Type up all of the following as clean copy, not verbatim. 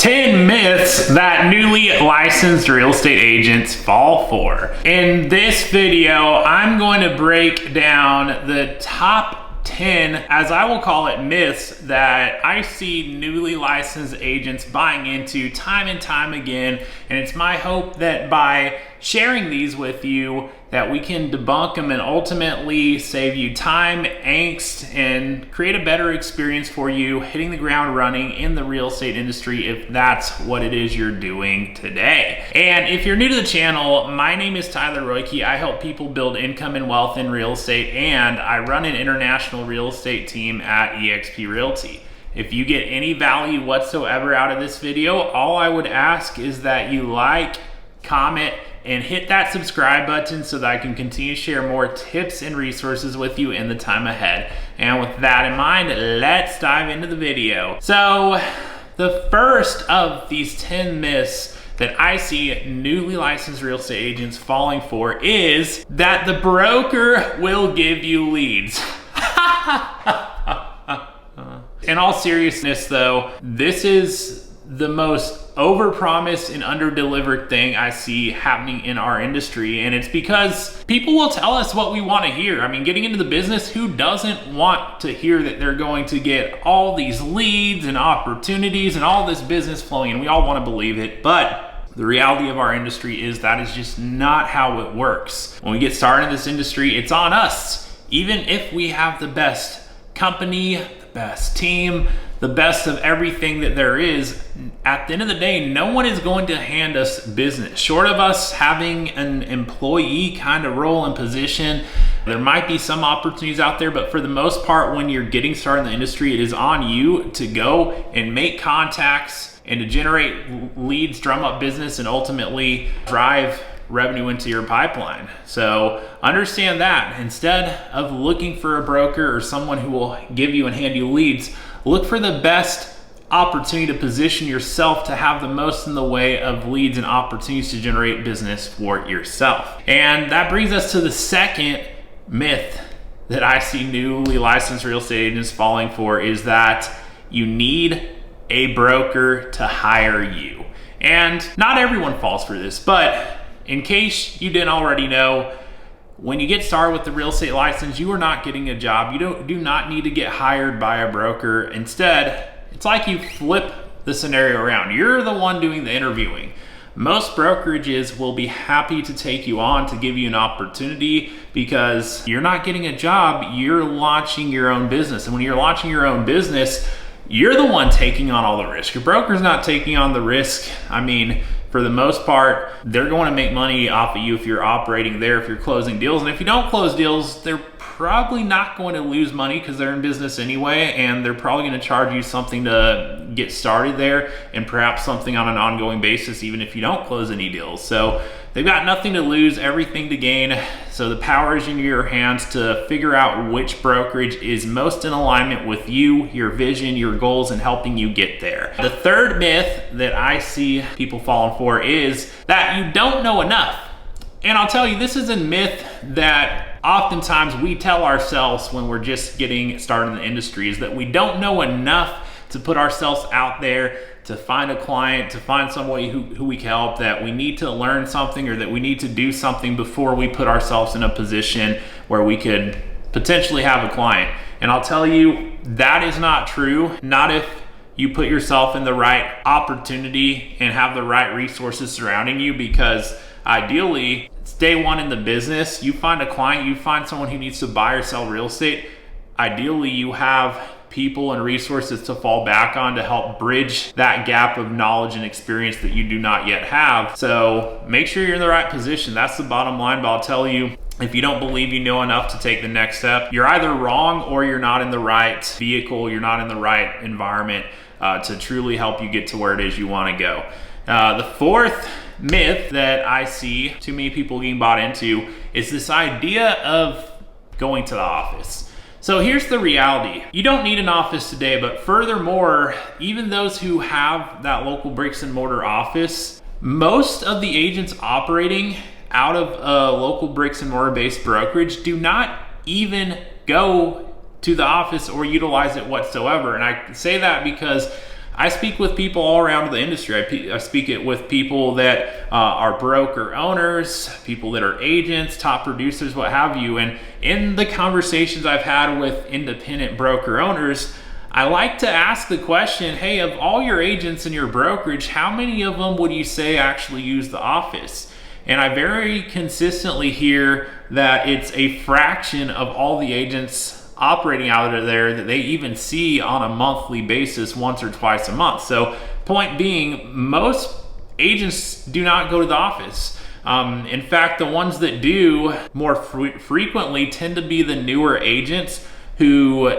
10 myths that newly licensed real estate agents fall for. In this video, I'm going to break down the top 10, as I will call it, myths that I see newly licensed agents buying into time and time again. And it's my hope that by sharing these with you, that we can debunk them and ultimately save you time, angst, and create a better experience for you hitting the ground running in the real estate industry if that's what it is you're doing today. And if you're new to the channel, my name is Tyler Roicki. I help people build income and wealth in real estate, and I run an international real estate team at eXp Realty. If you get any value whatsoever out of this video, all I would ask is that you like, comment, and hit that subscribe button so that I can continue to share more tips and resources with you in the time ahead. And with that in mind, let's dive into the video. So the first of these 10 myths that I see newly licensed real estate agents falling for is that the broker will give you leads. In all seriousness though, this is the most overpromised and underdelivered thing I see happening in our industry. And it's because people will tell us what we want to hear. I mean, getting into the business, who doesn't want to hear that they're going to get all these leads and opportunities and all this business flowing? And we all want to believe it, but the reality of our industry is that is just not how it works. When we get started in this industry, it's on us. Even if we have the best company, the best team, the best of everything that there is, at the end of the day, no one is going to hand us business. Short of us having an employee kind of role and position, there might be some opportunities out there, but for the most part, when you're getting started in the industry, it is on you to go and make contacts and to generate leads, drum up business, and ultimately drive revenue into your pipeline. So understand that instead of looking for a broker or someone who will give you and hand you leads, look for the best opportunity to position yourself to have the most in the way of leads and opportunities to generate business for yourself. And that brings us to the second myth that I see newly licensed real estate agents falling for, is that you need a broker to hire you. And not everyone falls for this, but in case you didn't already know, when you get started with the real estate license, you are not getting a job. You do not need to get hired by a broker. Instead, it's like you flip the scenario around. You're the one doing the interviewing. Most brokerages will be happy to take you on to give you an opportunity because you're not getting a job, you're launching your own business. And when you're launching your own business, you're the one taking on all the risk. Your broker's not taking on the risk. I mean, for the most part, they're going to make money off of you if you're operating there, if you're closing deals. And if you don't close deals, they're probably not going to lose money because they're in business anyway, and they're probably going to charge you something to get started there and perhaps something on an ongoing basis even if you don't close any deals. So they've got nothing to lose, everything to gain. So the power is in your hands to figure out which brokerage is most in alignment with you, your vision, your goals, and helping you get there. The third myth that I see people falling for is that you don't know enough. And I'll tell you, this is a myth that oftentimes we tell ourselves when we're just getting started in the industry, is that we don't know enough to put ourselves out there, to find a client, to find somebody who we can help, that we need to learn something or that we need to do something before we put ourselves in a position where we could potentially have a client. And I'll tell you, that is not true. Not if you put yourself in the right opportunity and have the right resources surrounding you, because ideally, it's day one in the business. You find a client, you find someone who needs to buy or sell real estate. Ideally, you have people and resources to fall back on to help bridge that gap of knowledge and experience that you do not yet have. So make sure you're in the right position. That's the bottom line. But I'll tell you, if you don't believe you know enough to take the next step, you're either wrong or you're not in the right vehicle, you're not in the right environment to truly help you get to where it is you want to go. The fourth myth that I see too many people getting bought into is this idea of going to the office. So here's the reality. You don't need an office today, but furthermore, even those who have that local bricks and mortar office, most of the agents operating out of a local bricks and mortar based brokerage do not even go to the office or utilize it whatsoever. And I say that because I speak with people all around the industry. I speak it with people that are broker owners, people that are agents, top producers, what have you. And in the conversations I've had with independent broker owners, I like to ask the question, hey, of all your agents in your brokerage, how many of them would you say actually use the office? And I very consistently hear that it's a fraction of all the agents operating out of there that they even see on a monthly basis, once or twice a month. So point being, most agents do not go to the office. In fact, the ones that do more frequently tend to be the newer agents who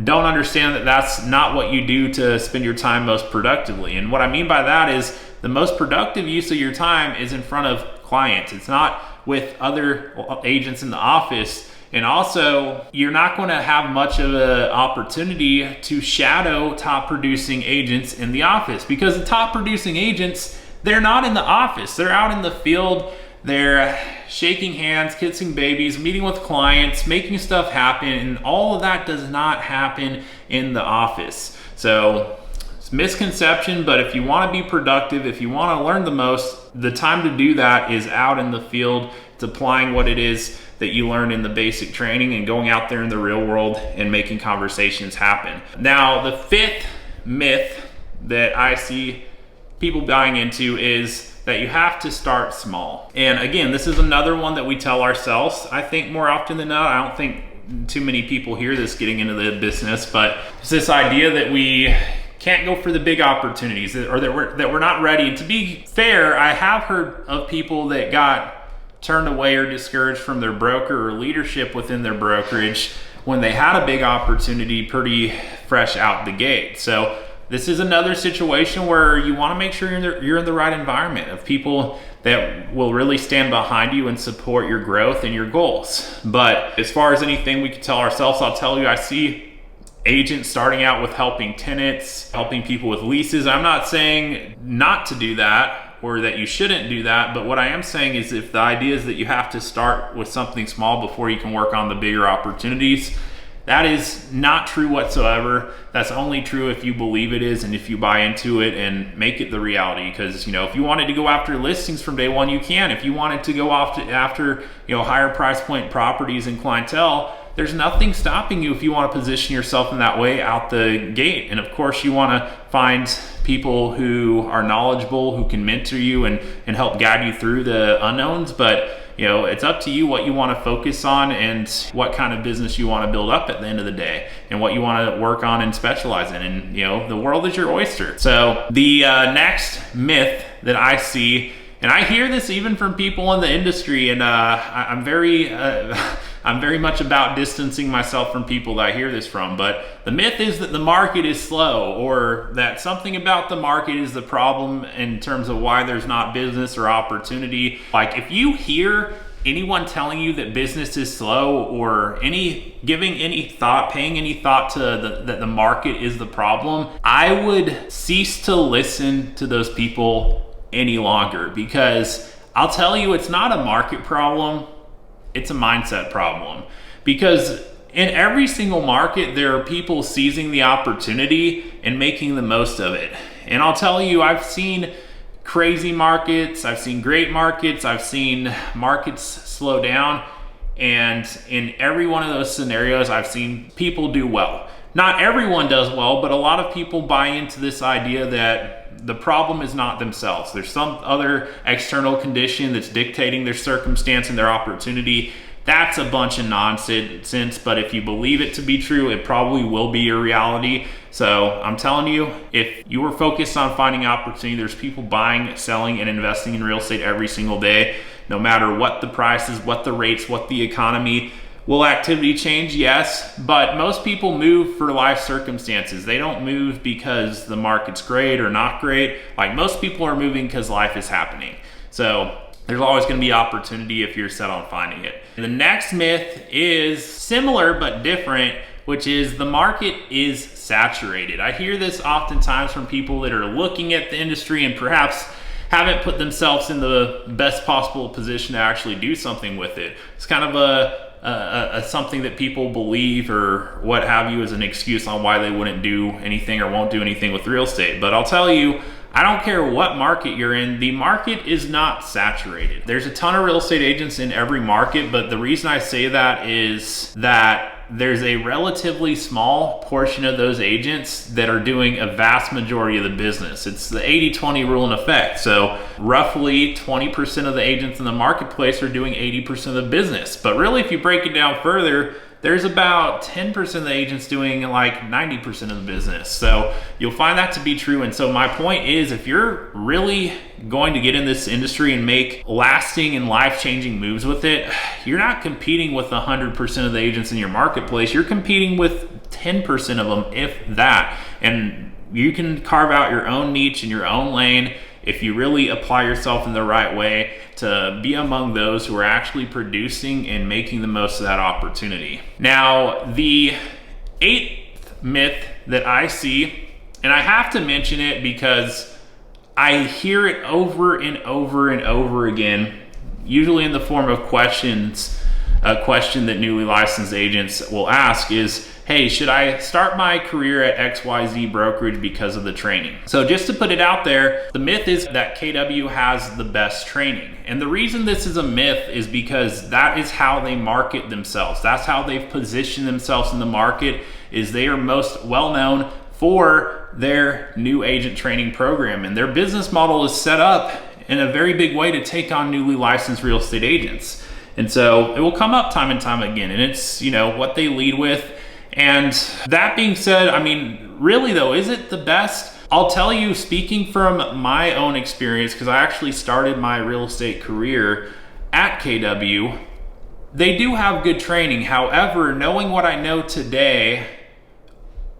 don't understand that that's not what you do to spend your time most productively. And what I mean by that is the most productive use of your time is in front of clients. It's not with other agents in the office. And also, you're not going to have much of an opportunity to shadow top producing agents in the office, because the top producing agents, they're not in the office. They're out in the field. They're shaking hands, kissing babies, meeting with clients, making stuff happen. And all of that does not happen in the office. So it's a misconception, but if you want to be productive, if you want to learn the most, the time to do that is out in the field. It's applying what it is that you learned in the basic training and going out there in the real world and making conversations happen. Now, the fifth myth that I see people buying into is that you have to start small. And again, this is another one that we tell ourselves. I think more often than not, I don't think too many people hear this getting into the business, but it's this idea that we can't go for the big opportunities, or that we're not ready. And to be fair, I have heard of people that got turned away or discouraged from their broker or leadership within their brokerage when they had a big opportunity pretty fresh out the gate. So this is another situation where you want to make sure you're in the right environment of people that will really stand behind you and support your growth and your goals. But as far as anything we can tell ourselves, I'll tell you, I see agents starting out with helping tenants, helping people with leases. I'm not saying not to do that or that you shouldn't do that, but what I am saying is, if the idea is that you have to start with something small before you can work on the bigger opportunities, that is not true whatsoever. That's only true if you believe it is and if you buy into it and make it the reality. Because, if you wanted to go after listings from day one, you can. If you wanted to go after higher price point properties and clientele, there's nothing stopping you if you want to position yourself in that way out the gate. And of course, you want to find people who are knowledgeable, who can mentor you and help guide you through the unknowns. But it's up to you what you want to focus on and what kind of business you want to build up at the end of the day, and what you want to work on and specialize in. And the world is your oyster. So the next myth that I see, and I hear this even from people in the industry, and I'm very much about distancing myself from people that I hear this from, but the myth is that the market is slow, or that something about the market is the problem in terms of why there's not business or opportunity. Like, if you hear anyone telling you that business is slow, or paying any thought to that the market is the problem, I would cease to listen to those people any longer, because I'll tell you, it's not a market problem. It's a mindset problem. Because in every single market, there are people seizing the opportunity and making the most of it. And I'll tell you, I've seen crazy markets, I've seen great markets, I've seen markets slow down, and in every one of those scenarios, I've seen people do well. Not everyone does well, but a lot of people buy into this idea that the problem is not themselves. There's some other external condition that's dictating their circumstance and their opportunity. That's a bunch of nonsense, but if you believe it to be true, it probably will be your reality. So I'm telling you, if you were focused on finding opportunity, there's people buying, selling, and investing in real estate every single day, no matter what the prices, what the rates, what the economy. Will activity change? Yes, but most people move for life circumstances. They don't move because the market's great or not great. Like, most people are moving because life is happening. So there's always going to be opportunity if you're set on finding it. And the next myth is similar but different, which is the market is saturated. I hear this oftentimes from people that are looking at the industry and perhaps haven't put themselves in the best possible position to actually do something with it. It's kind of a something that people believe or what have you as an excuse on why they wouldn't do anything or won't do anything with real estate. But I'll tell you, I don't care what market you're in, the market is not saturated. There's a ton of real estate agents in every market, but the reason I say that is that there's a relatively small portion of those agents that are doing a vast majority of the business. It's the 80-20 rule in effect. So roughly 20% of the agents in the marketplace are doing 80% of the business. But really, if you break it down further, there's about 10% of the agents doing like 90% of the business. So you'll find that to be true. And so my point is, if you're really going to get in this industry and make lasting and life-changing moves with it, you're not competing with 100% of the agents in your marketplace. You're competing with 10% of them, if that. And you can carve out your own niche in your own lane if you really apply yourself in the right way to be among those who are actually producing and making the most of that opportunity. Now, the 8th myth that I see, and I have to mention it because I hear it over and over and over again, usually in the form of questions. A question that newly licensed agents will ask is, hey, should I start my career at XYZ brokerage because of the training? So just to put it out there, the myth is that KW has the best training. And the reason this is a myth is because that is how they market themselves. That's how they've positioned themselves in the market, is they are most well known for their new agent training program. And their business model is set up in a very big way to take on newly licensed real estate agents. And so it will come up time and time again, and it's, what they lead with. And that being said, I mean, really though, is it the best? I'll tell you, speaking from my own experience, because I actually started my real estate career at KW, they do have good training. However, knowing what I know today,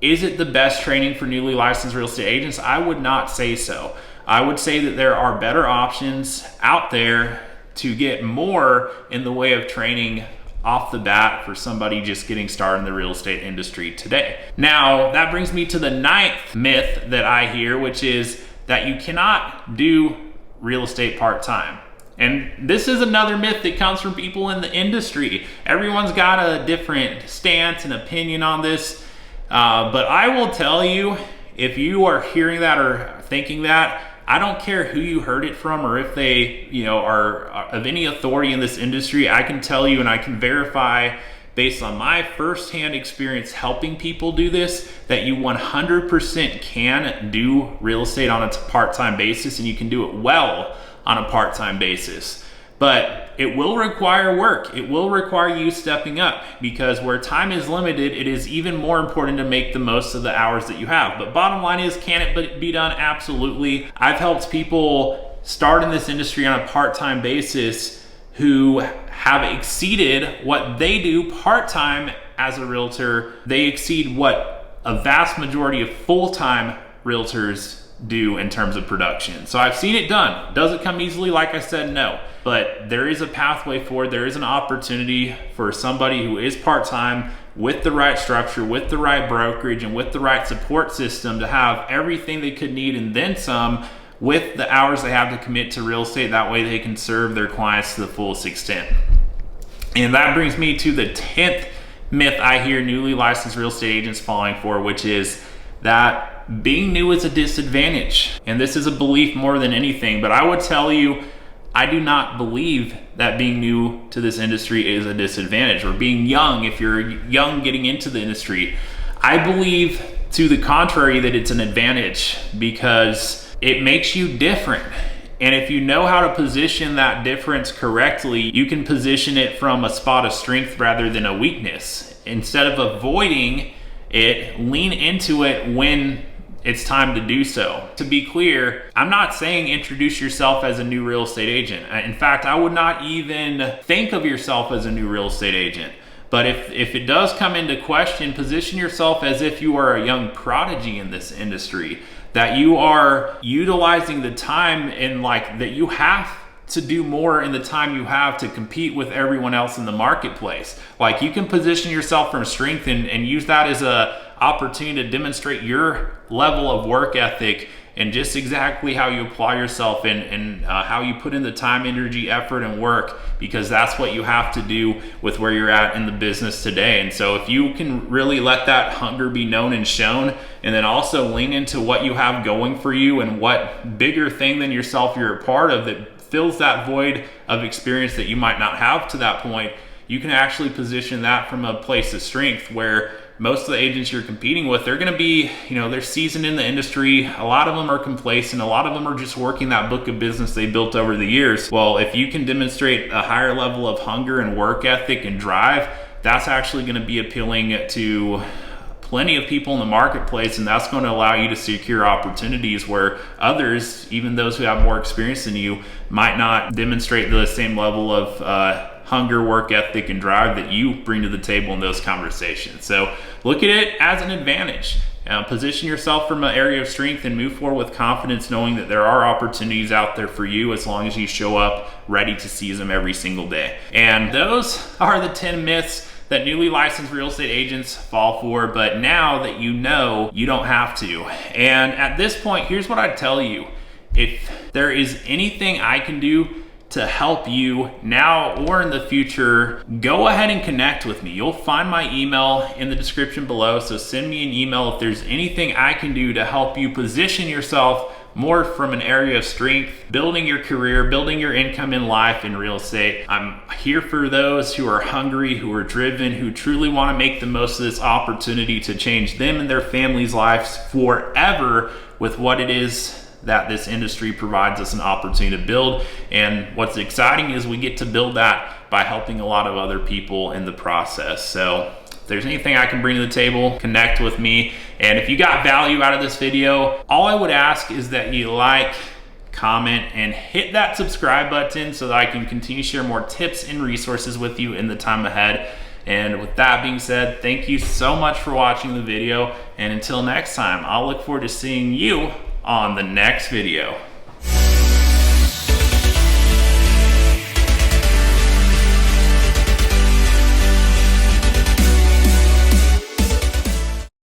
is it the best training for newly licensed real estate agents? I would not say so. I would say that there are better options out there to get more in the way of training off the bat for somebody just getting started in the real estate industry today. Now, that brings me to the 9th myth that I hear, which is that you cannot do real estate part-time. And this is another myth that comes from people in the industry. Everyone's got a different stance and opinion on this, but I will tell you, if you are hearing that or thinking that, I don't care who you heard it from or if they, are of any authority in this industry. I can tell you and I can verify based on my firsthand experience helping people do this, that you 100% can do real estate on a part-time basis, and you can do it well on a part-time basis. But it will require work. It will require you stepping up, because where time is limited, it is even more important to make the most of the hours that you have. But bottom line is, can it be done? Absolutely. I've helped people start in this industry on a part-time basis who have exceeded what they do part-time as a realtor. They exceed what a vast majority of full-time realtors do in terms of production. So I've seen it done. Does it come easily? Like I said, no. But there is a pathway forward. There is an opportunity for somebody who is part-time with the right structure, with the right brokerage, and with the right support system to have everything they could need and then some, with the hours they have to commit to real estate. That way they can serve their clients to the fullest extent. And that brings me to the 10th myth I hear newly licensed real estate agents falling for, which is that being new is a disadvantage. And this is a belief more than anything, but I would tell you, I do not believe that being new to this industry is a disadvantage, or being young, if you're young getting into the industry. I believe to the contrary, that it's an advantage, because it makes you different. And if you know how to position that difference correctly, you can position it from a spot of strength rather than a weakness. Instead of avoiding it, lean into it when it's time to do so. To be clear, I'm not saying introduce yourself as a new real estate agent. In fact, I would not even think of yourself as a new real estate agent. But if it does come into question, position yourself as if you are a young prodigy in this industry, that you are utilizing the time and that you have to do more in the time you have to compete with everyone else in the marketplace. You can position yourself from strength and use that as a opportunity to demonstrate your level of work ethic and just exactly how you apply yourself and how you put in the time, energy, effort, and work, because that's what you have to do with where you're at in the business today. And so if you can really let that hunger be known and shown, and then also lean into what you have going for you and what bigger thing than yourself you're a part of that fills that void of experience that you might not have to that point, you can actually position that from a place of strength where most of the agents you're competing with, they're going to be, they're seasoned in the industry. A lot of them are complacent. A lot of them are just working that book of business they built over the years. Well, if you can demonstrate a higher level of hunger and work ethic and drive, that's actually going to be appealing to plenty of people in the marketplace, and that's going to allow you to secure opportunities where others, even those who have more experience than you, might not demonstrate the same level of hunger, work ethic, and drive that you bring to the table in those conversations. So look at it as an advantage. Position yourself from an area of strength and move forward with confidence, knowing that there are opportunities out there for you as long as you show up ready to seize them every single day. And those are the 10 myths that newly licensed real estate agents fall for, but now that you know, you don't have to. And at this point, here's what I'd tell you. If there is anything I can do to help you now or in the future, go ahead and connect with me. You'll find my email in the description below, so send me an email if there's anything I can do to help you position yourself more from an area of strength, building your career, building your income in life in real estate. I'm here for those who are hungry, who are driven, who truly want to make the most of this opportunity to change them and their families' lives forever with what it is that this industry provides us an opportunity to build. And what's exciting is we get to build that by helping a lot of other people in the process. So if there's anything I can bring to the table, connect with me. And if you got value out of this video, all I would ask is that you like, comment, and hit that subscribe button so that I can continue to share more tips and resources with you in the time ahead. And with that being said, thank you so much for watching the video. And until next time, I'll look forward to seeing you on the next video.